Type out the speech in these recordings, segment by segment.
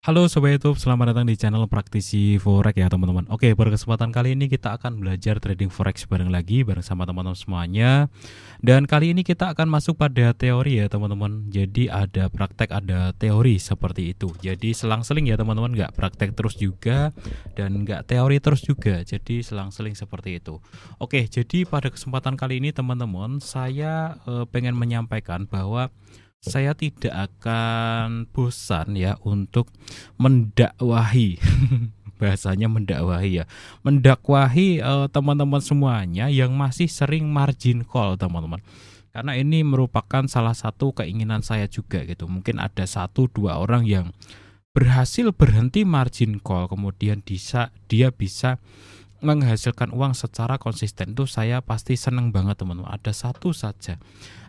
Halo Sobat YouTube, selamat datang di channel Praktisi Forex ya teman-teman. Oke, pada kesempatan kali ini kita akan belajar trading Forex bareng sama teman-teman semuanya. Dan kali ini kita akan masuk pada teori ya teman-teman. Jadi ada praktek, ada teori seperti itu. Jadi selang-seling ya teman-teman, nggak praktek terus juga dan nggak teori terus juga. Jadi selang-seling seperti itu. Oke, jadi pada kesempatan kali ini teman-teman, saya pengen menyampaikan bahwa saya tidak akan bosan ya untuk mendakwahi bahasanya mendakwahi ya, mendakwahi teman-teman semuanya yang masih sering margin call teman-teman, karena ini merupakan salah satu keinginan saya juga gitu. Mungkin ada 1-2 orang yang berhasil berhenti margin call, kemudian dia bisa menghasilkan uang secara konsisten. Itu saya pasti senang banget teman-teman. Ada satu saja.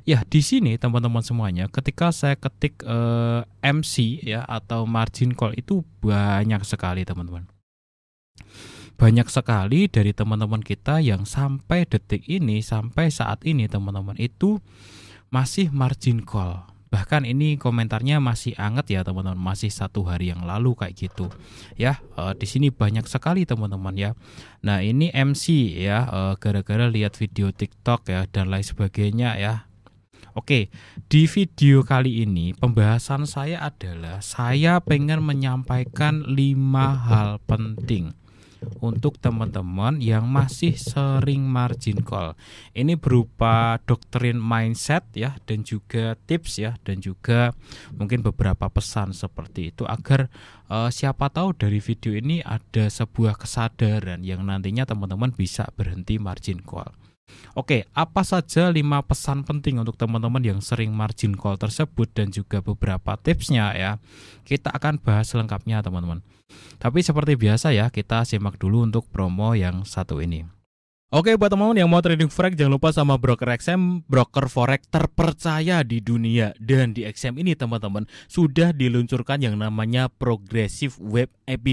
Ya, di sini teman-teman semuanya, ketika saya ketik MC ya atau margin call itu banyak sekali teman-teman. Banyak sekali dari teman-teman kita yang sampai detik ini, sampai saat ini teman-teman itu masih margin call. Bahkan ini komentarnya masih anget ya teman-teman, masih 1 hari yang lalu kayak gitu ya. Di sini banyak sekali teman-teman ya. Nah ini MC ya, gara-gara lihat video TikTok ya dan lain sebagainya ya. Oke, di video kali ini pembahasan saya adalah saya pengen menyampaikan 5 hal penting untuk teman-teman yang masih sering margin call. Ini berupa doktrin mindset ya, dan juga tips ya, dan juga mungkin beberapa pesan seperti itu agar siapa tahu dari video ini ada sebuah kesadaran yang nantinya teman-teman bisa berhenti margin call. Oke, apa saja 5 pesan penting untuk teman-teman yang sering margin call tersebut dan juga beberapa tipsnya ya. Kita akan bahas lengkapnya teman-teman. Tapi seperti biasa ya, kita simak dulu untuk promo yang satu ini. Oke, buat teman-teman yang mau trading forex, jangan lupa sama broker XM, broker forex terpercaya di dunia. Dan di XM ini teman-teman sudah diluncurkan yang namanya Progressive Web App.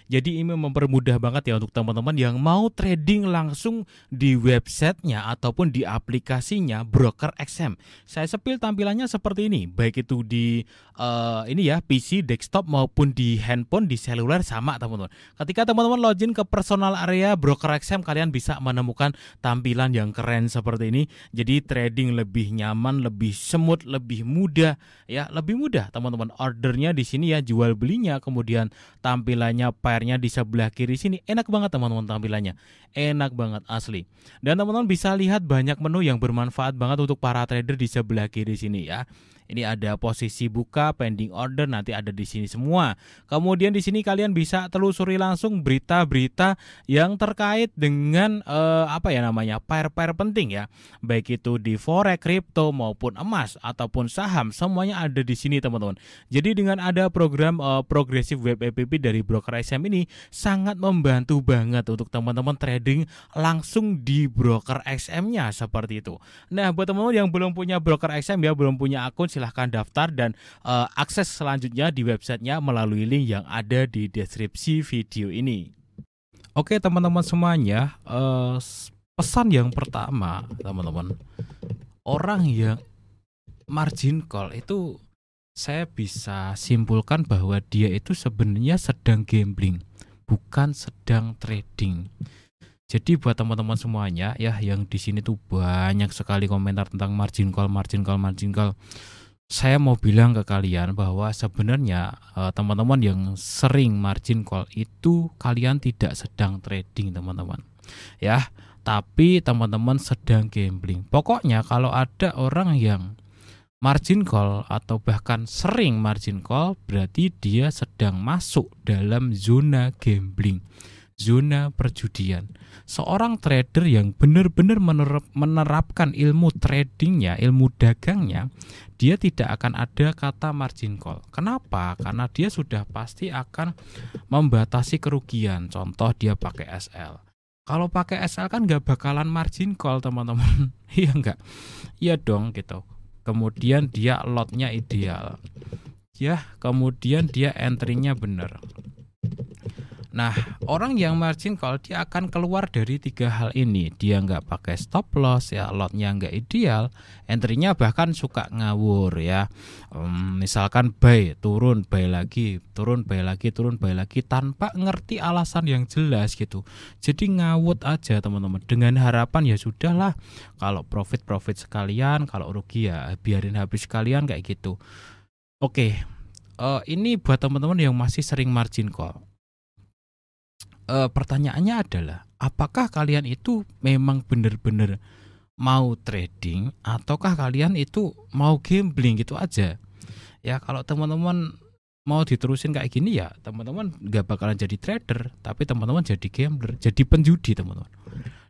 Jadi ini mempermudah banget ya untuk teman-teman yang mau trading langsung di websitenya ataupun di aplikasinya broker XM. Saya sepil tampilannya seperti ini, baik itu di ini ya PC, desktop maupun di handphone, di seluler sama teman-teman. Ketika teman-teman login ke personal area broker XM, kalian bisa menemukan tampilan yang keren seperti ini. Jadi trading lebih nyaman, lebih smooth, lebih mudah ya, lebih mudah teman-teman. Ordernya di sini ya, jual belinya, kemudian tampilannya pairnya di sebelah kiri sini. Enak banget teman-teman tampilannya. Enak banget asli. Dan teman-teman bisa lihat banyak menu yang bermanfaat banget untuk para trader di sebelah kiri sini ya. Ini ada posisi buka, pending order, nanti ada di sini semua. Kemudian di sini kalian bisa telusuri langsung berita-berita yang terkait dengan pair-pair penting ya. Baik itu di forex, kripto maupun emas ataupun saham, semuanya ada di sini teman-teman. Jadi dengan ada program Progressive Web App dari broker XM ini sangat membantu banget untuk teman-teman trading langsung di broker XM-nya seperti itu. Nah, buat teman-teman yang belum punya broker XM ya, belum punya akun, silahkan daftar dan akses selanjutnya di websitenya melalui link yang ada di deskripsi video ini. Oke teman-teman semuanya, pesan yang pertama teman-teman, orang yang margin call itu saya bisa simpulkan bahwa dia itu sebenarnya sedang gambling, bukan sedang trading. Jadi buat teman-teman semuanya ya, yang di sini tuh banyak sekali komentar tentang margin call. Saya mau bilang ke kalian bahwa sebenarnya teman-teman yang sering margin call itu kalian tidak sedang trading teman-teman. Ya, tapi teman-teman sedang gambling. Pokoknya kalau ada orang yang margin call atau bahkan sering margin call, berarti dia sedang masuk dalam zona gambling, zona perjudian. Seorang trader yang benar-benar menerapkan ilmu tradingnya, ilmu dagangnya, dia tidak akan ada kata margin call. Kenapa? Karena dia sudah pasti akan membatasi kerugian. Contoh dia pakai SL. Kalau pakai SL kan nggak bakalan margin call teman-teman. Iya nggak? Iya dong gitu. Kemudian dia lotnya ideal. Ya, kemudian dia entry-nya benar. Nah, orang yang margin call dia akan keluar dari tiga hal ini. Dia nggak pakai stop loss ya, lotnya nggak ideal, entry-nya bahkan suka ngawur ya. Misalkan buy, turun, buy lagi, turun, buy lagi, turun, buy lagi tanpa ngerti alasan yang jelas gitu. Jadi ngawut aja teman-teman. Dengan harapan ya sudahlah, kalau profit sekalian, kalau rugi ya biarin habis sekalian kayak gitu. Oke, ini buat teman-teman yang masih sering margin call. Pertanyaannya adalah, apakah kalian itu memang benar-benar mau trading ataukah kalian itu mau gambling gitu aja? Ya kalau teman-teman mau diterusin kayak gini ya teman-teman gak bakalan jadi trader, tapi teman-teman jadi gambler, jadi penjudi teman-teman.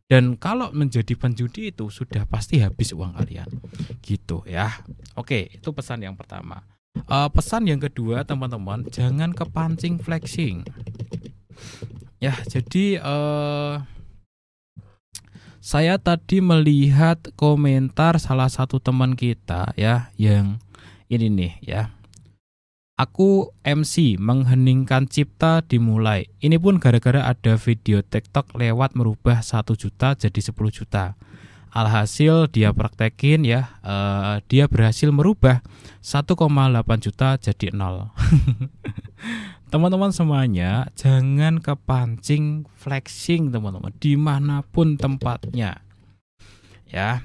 Dan kalau menjadi penjudi itu sudah pasti habis uang kalian, gitu ya. Oke, itu pesan yang pertama. Pesan yang kedua teman-teman, jangan kepancing flexing. Ya, jadi saya tadi melihat komentar salah satu teman kita ya yang ini nih ya. Aku MC mengheningkan cipta dimulai. Ini pun gara-gara ada video TikTok lewat merubah 1 juta jadi 10 juta. Alhasil dia praktekin ya, dia berhasil merubah 1,8 juta jadi 0. Teman-teman semuanya, jangan kepancing flexing teman-teman, dimanapun tempatnya. Ya,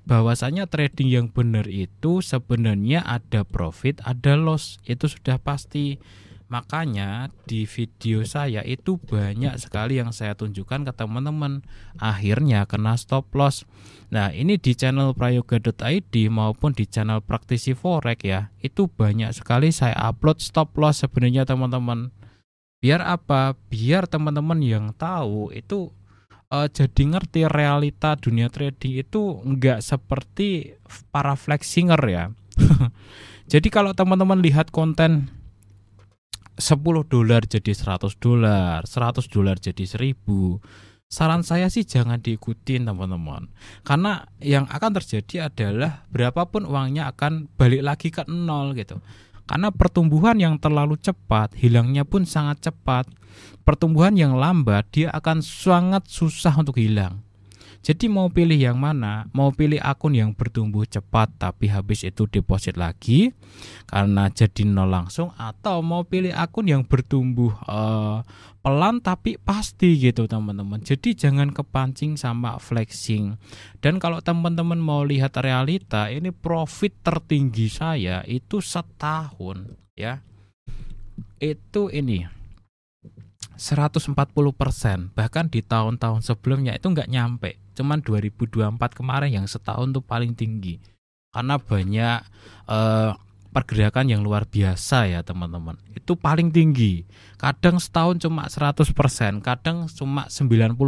bahwasanya trading yang benar itu sebenarnya ada profit, ada loss, itu sudah pasti. Makanya di video saya itu banyak sekali yang saya tunjukkan ke teman-teman, akhirnya kena stop loss. Nah ini di channel prayoga.id maupun di channel praktisi forex ya, itu banyak sekali saya upload stop loss sebenarnya teman-teman. Biar apa? Biar teman-teman yang tahu itu jadi ngerti realita dunia trading itu enggak seperti para flexinger ya. Jadi kalau teman-teman lihat konten $10 jadi $100, $100 jadi 1000. Saran saya sih jangan diikutin teman-teman. Karena yang akan terjadi adalah berapapun uangnya akan balik lagi ke nol gitu. Karena pertumbuhan yang terlalu cepat, hilangnya pun sangat cepat. Pertumbuhan yang lambat, dia akan sangat susah untuk hilang. Jadi mau pilih yang mana? Mau pilih akun yang bertumbuh cepat tapi habis itu deposit lagi karena jadi nol langsung, atau mau pilih akun yang bertumbuh pelan tapi pasti gitu teman-teman. Jadi jangan kepancing sama flexing. Dan kalau teman-teman mau lihat realita, ini profit tertinggi saya itu setahun ya. Itu ini 140%, bahkan di tahun-tahun sebelumnya itu nggak nyampe, cuman 2024 kemarin yang setahun tuh paling tinggi karena banyak pergerakan yang luar biasa ya teman-teman. Itu paling tinggi, kadang setahun cuma 100%, kadang cuma 90%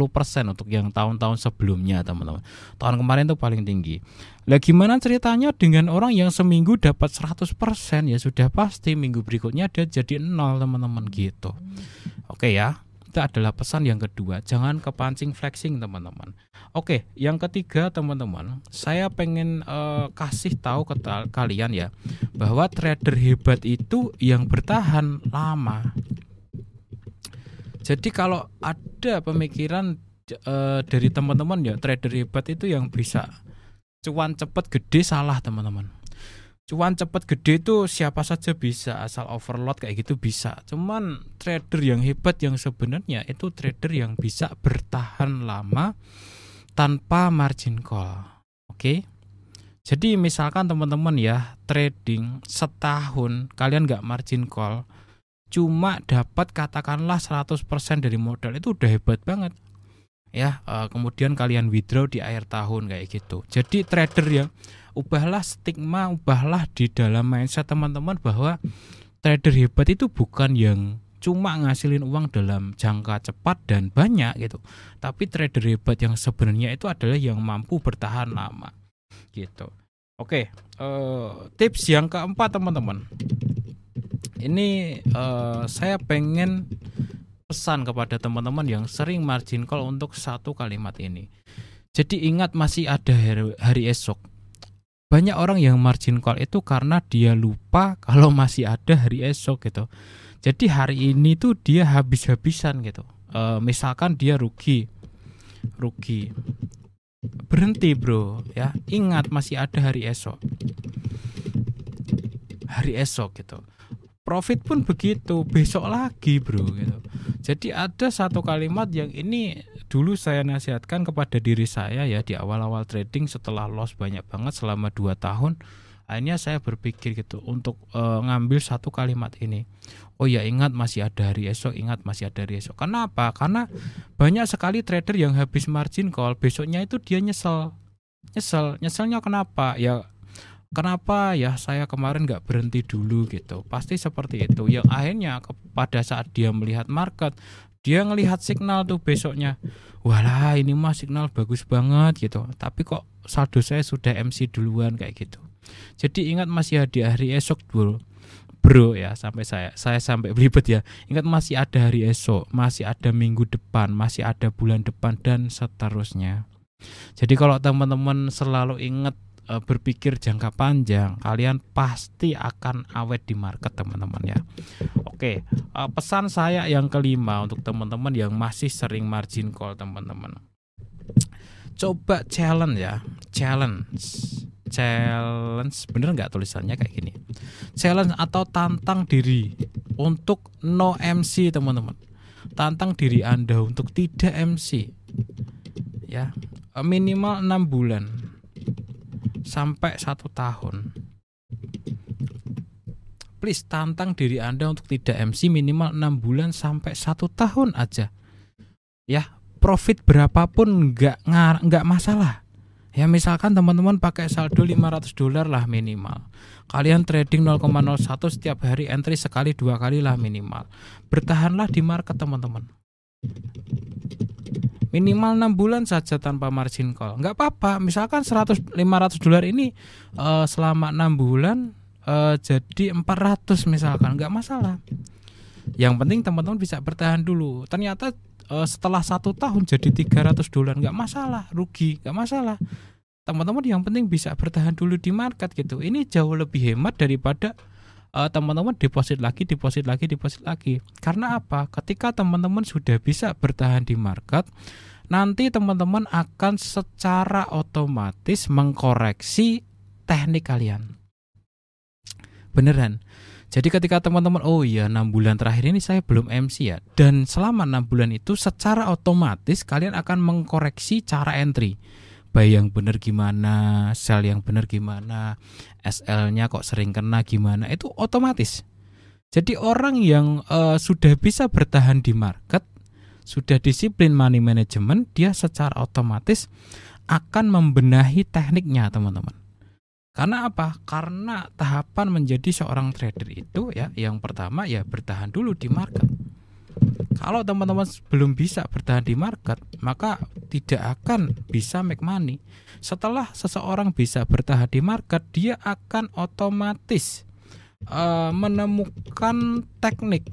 untuk yang tahun-tahun sebelumnya teman-teman. Tahun kemarin tuh paling tinggi. Lah gimana ceritanya dengan orang yang seminggu dapat 100%? Ya sudah pasti minggu berikutnya dia jadi 0 teman-teman gitu. Oke ya, itu adalah pesan yang kedua, jangan kepancing flexing teman-teman. Oke, yang ketiga teman-teman, saya pengen kasih tahu ke kalian ya, bahwa trader hebat itu yang bertahan lama. Jadi kalau ada pemikiran dari teman-teman ya, trader hebat itu yang bisa cuan cepet gede, salah teman-teman. Cuan cepet gede itu siapa saja bisa, asal overload kayak gitu bisa. Cuman trader yang hebat yang sebenarnya itu trader yang bisa bertahan lama tanpa margin call. Oke? Jadi misalkan teman-teman ya trading setahun kalian nggak margin call, cuma dapat katakanlah 100% dari modal, itu udah hebat banget. Ya, kemudian kalian withdraw di akhir tahun kayak gitu. Jadi trader ya, ubahlah stigma, ubahlah di dalam mindset teman-teman bahwa trader hebat itu bukan yang cuma ngasilin uang dalam jangka cepat dan banyak gitu. Tapi trader hebat yang sebenarnya itu adalah yang mampu bertahan lama gitu. Oke, tips yang keempat teman-teman. Ini saya pengen pesan kepada teman-teman yang sering margin call untuk satu kalimat ini. Jadi ingat masih ada hari esok. Banyak orang yang margin call itu karena dia lupa kalau masih ada hari esok gitu. Jadi hari ini tuh dia habis-habisan gitu. Misalkan dia rugi, berhenti bro ya. Ingat masih ada hari esok gitu. Profit pun begitu, besok lagi bro gitu. Jadi ada satu kalimat yang ini dulu saya nasihatkan kepada diri saya ya di awal-awal trading setelah loss banyak banget selama 2 tahun. Akhirnya saya berpikir gitu untuk ngambil satu kalimat ini. Oh ya, ingat masih ada hari esok, ingat masih ada hari esok. Kenapa? Karena banyak sekali trader yang habis margin call, besoknya itu dia nyeselnya kenapa? Ya kenapa ya saya kemarin nggak berhenti dulu gitu. Pasti seperti itu. Yang akhirnya pada saat dia melihat market, dia ngelihat signal tuh besoknya, walah ini mah signal bagus banget gitu. Tapi kok saldo saya sudah MC duluan kayak gitu. Jadi ingat masih ada hari esok bro ya, sampai saya sampai belibet ya. Ingat masih ada hari esok, masih ada minggu depan, masih ada bulan depan dan seterusnya. Jadi kalau teman-teman selalu ingat berpikir jangka panjang, kalian pasti akan awet di market teman-teman ya. Oke, pesan saya yang kelima untuk teman-teman yang masih sering margin call teman-teman. Coba challenge ya, challenge bener nggak tulisannya kayak gini? Challenge atau tantang diri untuk no MC teman-teman. Tantang diri Anda untuk tidak MC ya, minimal 6 bulan sampai 1 tahun. Please tantang diri Anda untuk tidak MC minimal 6 bulan sampai 1 tahun aja. Ya, profit berapapun nggak masalah. Ya misalkan teman-teman pakai saldo $500 lah minimal. Kalian trading 0,01 setiap hari, entry sekali 2 kali lah minimal. Bertahanlah di market teman-teman. Minimal 6 bulan saja tanpa margin call. Nggak apa-apa, misalkan $500 ini selama 6 bulan jadi 400 misalkan, nggak masalah. Yang penting teman-teman bisa bertahan dulu. Ternyata setelah 1 tahun jadi $300, nggak masalah, rugi nggak masalah. Teman-teman yang penting bisa bertahan dulu di market gitu. Ini jauh lebih hemat daripada teman-teman deposit lagi. Karena apa? Ketika teman-teman sudah bisa bertahan di market, nanti teman-teman akan secara otomatis mengkoreksi teknik kalian. Beneran. Jadi ketika teman-teman, oh iya 6 bulan terakhir ini saya belum MC ya, dan selama 6 bulan itu secara otomatis kalian akan mengkoreksi cara entry. Buy yang benar gimana, sell yang benar gimana, SL-nya kok sering kena gimana, itu otomatis. Jadi orang yang sudah bisa bertahan di market, sudah disiplin money management, dia secara otomatis akan membenahi tekniknya teman-teman. Karena apa? Karena tahapan menjadi seorang trader itu ya, yang pertama ya bertahan dulu di market. Kalau teman-teman belum bisa bertahan di market, maka tidak akan bisa make money. Setelah seseorang bisa bertahan di market, dia akan otomatis menemukan teknik.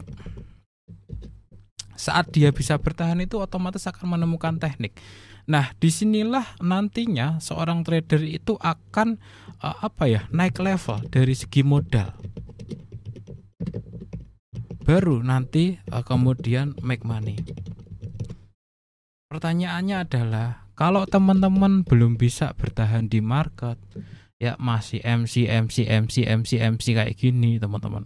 Saat dia bisa bertahan itu otomatis akan menemukan teknik. Nah, disinilah nantinya seorang trader itu akan naik level dari segi modal. Baru nanti kemudian make money. Pertanyaannya adalah, kalau teman-teman belum bisa bertahan di market, ya masih MC kayak gini teman-teman.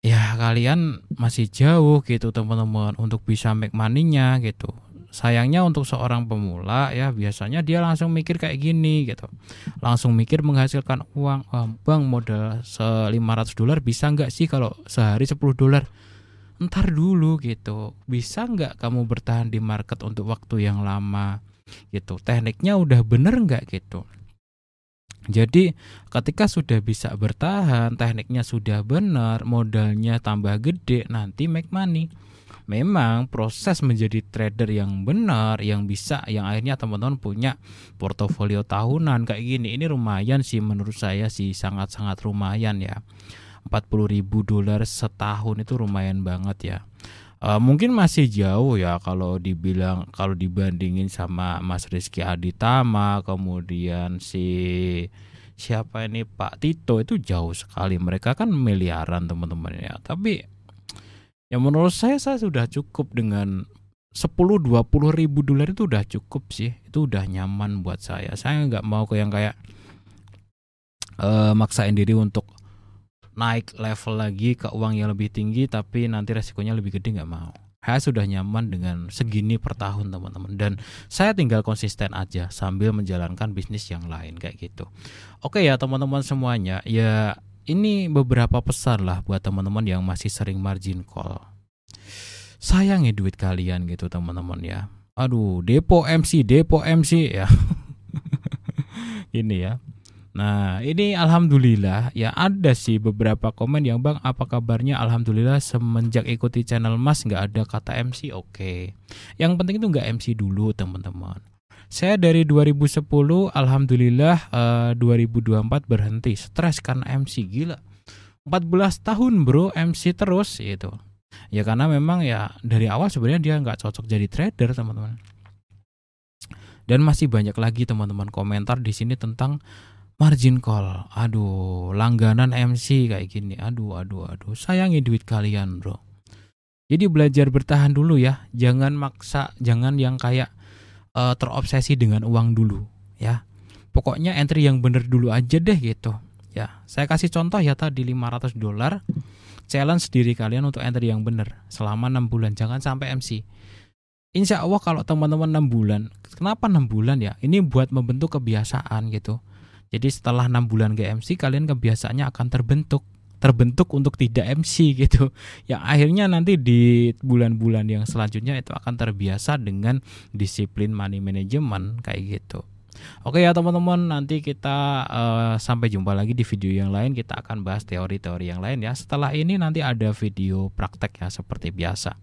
Ya kalian masih jauh gitu teman-teman untuk bisa make money-nya gitu. Sayangnya untuk seorang pemula ya biasanya dia langsung mikir kayak gini gitu. Langsung mikir menghasilkan uang. Bang, modal $500 bisa nggak sih kalau sehari $10? Ntar dulu gitu. Bisa nggak kamu bertahan di market untuk waktu yang lama gitu. Tekniknya udah bener nggak gitu. Jadi ketika sudah bisa bertahan, tekniknya sudah benar, modalnya tambah gede, nanti make money. Memang proses menjadi trader yang benar, yang bisa, yang akhirnya teman-teman punya portofolio tahunan kayak gini, ini lumayan sih menurut saya sih, sangat-sangat lumayan ya. $40.000 setahun itu lumayan banget ya. Mungkin masih jauh ya kalau dibandingin sama Mas Rizky Aditama, kemudian siapa ini Pak Tito, itu jauh sekali. Mereka kan miliaran teman-teman ya. Tapi Ya menurut saya sudah cukup dengan 10-20 ribu dolar itu udah cukup sih. Itu udah nyaman buat saya. Saya nggak mau ke yang kayak maksain diri untuk naik level lagi ke uang yang lebih tinggi tapi nanti resikonya lebih gede, nggak mau. Saya sudah nyaman dengan segini per tahun teman-teman, dan saya tinggal konsisten aja sambil menjalankan bisnis yang lain kayak gitu. Oke ya teman-teman semuanya, ya ini beberapa pesan lah buat teman-teman yang masih sering margin call. Sayangi duit kalian gitu teman-teman ya. Aduh, depo MC ya. Ini ya. Nah, ini alhamdulillah ya ada sih beberapa komen yang bang apa kabarnya, alhamdulillah semenjak ikuti channel Mas nggak ada kata MC. Oke. Yang penting itu nggak MC dulu teman-teman. Saya dari 2010 alhamdulillah 2024 berhenti stres karena MC, gila. 14 tahun bro MC terus gitu. Ya karena memang ya dari awal sebenarnya dia nggak cocok jadi trader teman-teman. Dan masih banyak lagi teman-teman komentar di sini tentang margin call. Aduh, langganan MC kayak gini. Aduh. Sayangi duit kalian, bro. Jadi belajar bertahan dulu ya. Jangan maksa, jangan yang kayak terobsesi dengan uang dulu, ya. Pokoknya entry yang bener dulu aja deh gitu. Ya, saya kasih contoh ya tadi $500. Challenge diri kalian untuk entry yang bener selama 6 bulan. Jangan sampai MC. Insya Allah kalau teman-teman 6 bulan. Kenapa 6 bulan ya? Ini buat membentuk kebiasaan gitu. Jadi setelah 6 bulan ke MC, kalian kebiasaannya akan terbentuk untuk tidak MC gitu. Yang akhirnya nanti di bulan-bulan yang selanjutnya itu akan terbiasa dengan disiplin money management kayak gitu. Oke ya teman-teman, nanti kita sampai jumpa lagi di video yang lain. Kita akan bahas teori-teori yang lain ya. Setelah ini nanti ada video praktek ya seperti biasa.